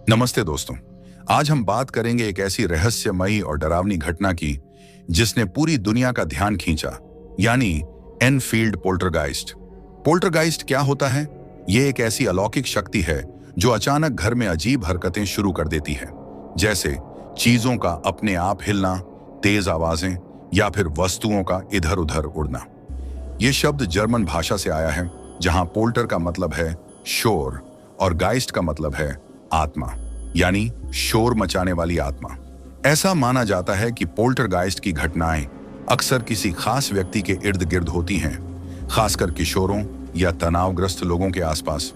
नमस्ते दोस्तों, आज हम बात करेंगे एक ऐसी रहस्यमयी और डरावनी घटना की जिसने पूरी दुनिया का ध्यान खींचा, यानी एनफील्ड पोल्टरगाइस्ट। पोल्टरगाइस्ट क्या होता है? ये एक ऐसी अलौकिक शक्ति है जो अचानक घर में अजीब हरकतें शुरू कर देती है, जैसे चीजों का अपने आप हिलना, तेज आवाजें या फिर वस्तुओं का इधर उधर उड़ना। ये शब्द जर्मन भाषा से आया है, जहां पोल्टर का मतलब है शोर और गाइस्ट का मतलब है आत्मा, यानी शोर मचाने वाली आत्मा। ऐसा माना जाता है कि पोल्टरगाइस्ट की घटनाएं अक्सर किसी खास व्यक्ति के इर्द गिर्द होती हैं, खासकर किशोरों या तनावग्रस्त लोगों के आसपास।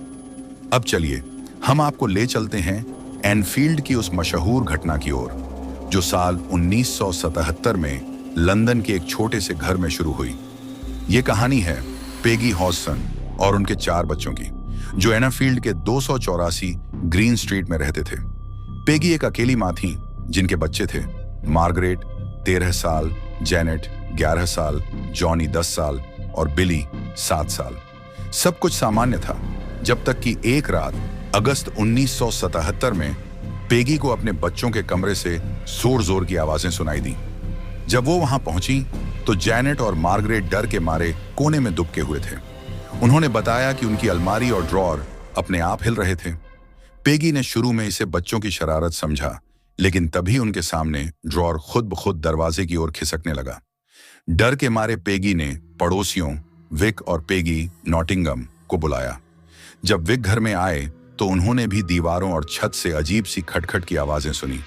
अब चलिए हम आपको ले चलते हैं एनफील्ड की उस मशहूर घटना की ओर, जो साल 1977 में लंदन के एक छोटे से घर में शुरू हुई। ये कहानी है पेगी हॉजसन और उनके 4 बच्चों की, जो एनफील्ड के 284 ग्रीन स्ट्रीट में रहते थे। पेगी एक अकेली मां थी जिनके बच्चे थे मार्गरेट 13 साल, जेनेट 11 साल, जॉनी 10 साल और बिली 7 साल। सब कुछ सामान्य था, जब तक कि एक रात अगस्त 1977 में पेगी को अपने बच्चों के कमरे से जोर जोर की आवाजें सुनाई दी। जब वो वहां पहुंची तो जेनेट और मार्गरेट डर के मारे कोने में दुबके हुए थे। उन्होंने बताया कि उनकी अलमारी और ड्रॉर अपने आप हिल रहे थे। पेगी ने शुरू में इसे बच्चों की शरारत समझा, लेकिन तभी उनके सामने ड्रॉर खुद ब खुद दरवाजे की ओर खिसकने लगा। डर के मारे पेगी ने पड़ोसियों विक और पेगी नॉटिंगम को बुलाया। जब विक घर में आए तो उन्होंने भी दीवारों और छत से अजीब सी खटखट की आवाजें सुनी।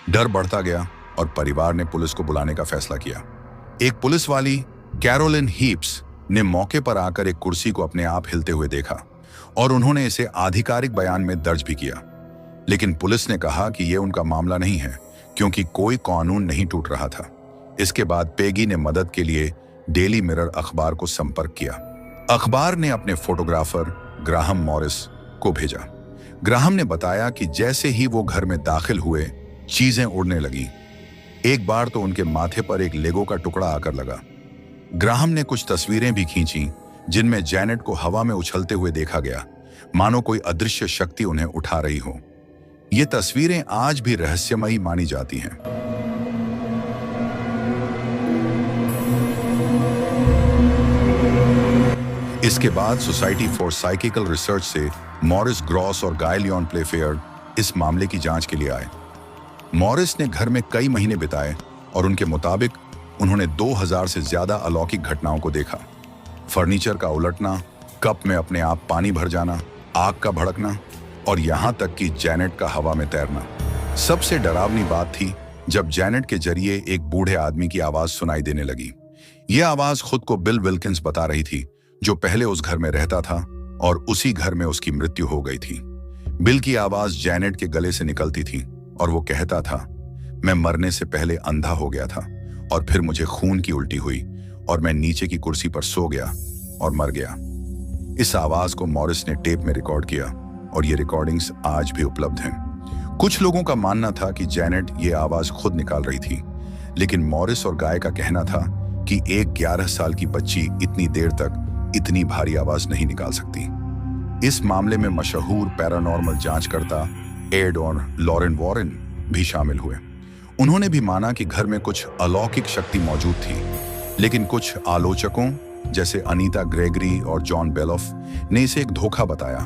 डर बढ़ता गया और परिवार ने पुलिस को बुलाने का फैसला किया। एक पुलिस वाली कैरोलिन हीप्स ने मौके पर आकर एक कुर्सी को अपने आप हिलते हुए देखा और उन्होंने इसे आधिकारिक बयान में दर्ज भी किया। लेकिन पुलिस ने कहा कि यह उनका मामला नहीं है, क्योंकि कोई कानून नहीं टूट रहा था। इसके बाद पेगी ने मदद के लिए डेली मिरर अखबार को संपर्क किया। अखबार ने अपने फोटोग्राफर ग्राहम मॉरिस को भेजा। ग्राहम ने बताया कि जैसे ही वो घर में दाखिल हुए, चीजें उड़ने लगी। एक बार तो उनके माथे पर एक लेगो का टुकड़ा आकर लगा। ग्राहम ने कुछ तस्वीरें भी खींची जिनमें जेनेट को हवा में उछलते हुए देखा गया, मानो कोई अदृश्य शक्ति उन्हें उठा रही हो। ये तस्वीरें आज भी रहस्यमयी मानी जाती हैं। इसके बाद सोसाइटी फॉर साइकिकल रिसर्च से मॉरिस ग्रॉस और गाय लियोन प्लेफेयर इस मामले की जांच के लिए आए। मॉरिस ने घर में कई महीने बिताए और उनके मुताबिक उन्होंने 2000 से ज्यादा अलौकिक घटनाओं को देखा। फर्नीचर का उलटना, कप में अपने आप पानी भर जाना, आग का भड़कना और यहां तक कि जेनेट का हवा में तैरना। सबसे डरावनी बात थी जब जेनेट के जरिए एक बूढ़े आदमी की आवाज सुनाई देने लगी। यह आवाज खुद को बिल विल्किंस बता रही थी, जो पहले उस घर में रहता था और उसी घर में उसकी मृत्यु हो गई थी। बिल की आवाज जेनेट के गले से निकलती थी और वो कहता था, मैं मरने से पहले अंधा हो गया था और फिर मुझे खून की उल्टी हुई और मैं नीचे की कुर्सी पर सो गया और मर गया। इस आवाज को मॉरिस ने टेप में रिकॉर्ड किया और ये रिकॉर्डिंग्स आज भी उपलब्ध हैं। कुछ लोगों का मानना था कि जेनेट ये आवाज खुद निकाल रही थी, लेकिन मॉरिस और गाय का कहना था कि एक 11 साल की बच्ची इतनी देर तक इतनी भारी आवाज नहीं निकाल सकती। इस मामले में मशहूर पैरानॉर्मल जांचकर्ता एड और लॉरेन वॉरेन भी शामिल हुए। उन्होंने भी माना कि घर में कुछ अलौकिक शक्ति मौजूद थी, लेकिन कुछ आलोचकों जैसे अनीता ग्रेगरी और जॉन बेलोफ ने इसे एक धोखा बताया।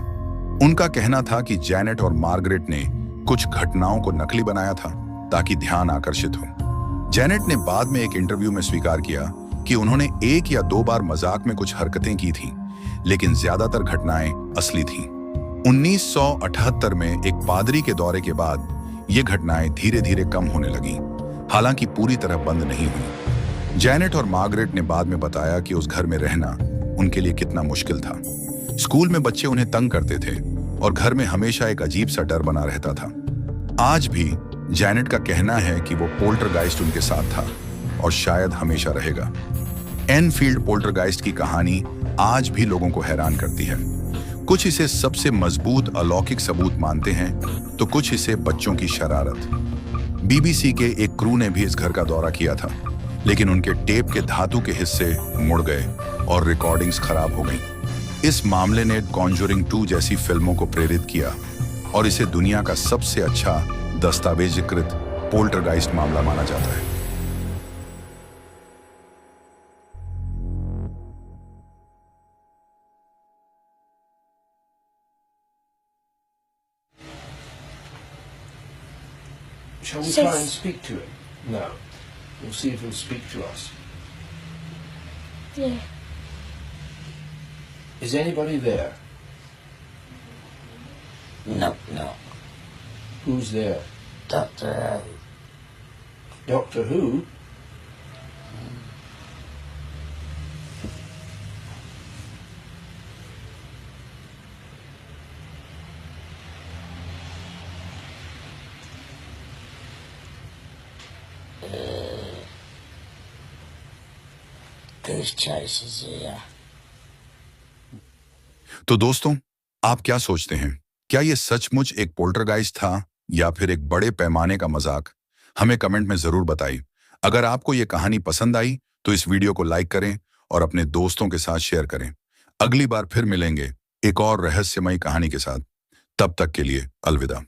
उनका कहना था कि जेनेट और मार्गरेट ने कुछ घटनाओं को नकली बनाया था ताकि ध्यान आकर्षित हो। जेनेट ने बाद में एक इंटरव्यू में स्वीकार किया कि उन्होंने 1 या 2 बार मजाक में कुछ हरकतें की थीं, लेकिन ज्यादातर घटनाएं असली थीं। 1978 में एक पादरी के दौरे के बाद ये घटनाएं धीरे धीरे कम होने लगी, हालांकि पूरी तरह बंद नहीं हुई। जेनेट और मार्गरेट ने बाद में बताया कि उस घर में रहना उनके लिए कितना मुश्किल था। स्कूल में बच्चे उन्हें तंग करते थे और घर में हमेशा एक अजीब सा डर बना रहता था। आज भी जेनेट का कहना है कि वो पोल्टरगाइस्ट उनके साथ था और शायद हमेशा रहेगा। एनफील्ड पोल्टरगाइस्ट की कहानी आज भी लोगों को हैरान करती है। कुछ इसे सबसे मजबूत अलौकिक सबूत मानते हैं तो कुछ इसे बच्चों की शरारत। बीबीसी के एक क्रू ने भी इस घर का दौरा किया था, लेकिन उनके टेप के धातु के हिस्से मुड़ गए और रिकॉर्डिंग्स खराब हो गईं। इस मामले ने कॉन्जूरिंग 2 जैसी फिल्मों को प्रेरित किया और इसे दुनिया का सबसे अच्छा दस्तावेजीकृत पोल्टरगाइस्ट मामला माना जाता है। Shall we try and speak to him? No. We'll see if he'll speak to us. Yeah. Is anybody there? No. Who's there? Doctor Who. Doctor Who? Goose chases here. तो दोस्तों, आप क्या सोचते हैं? क्या यह सचमुच एक पोल्टरगाइस्ट था या फिर एक बड़े पैमाने का मजाक? हमें कमेंट में जरूर बताइए। अगर आपको यह कहानी पसंद आई तो इस वीडियो को लाइक करें और अपने दोस्तों के साथ शेयर करें। अगली बार फिर मिलेंगे एक और रहस्यमयी कहानी के साथ। तब तक के लिए अलविदा।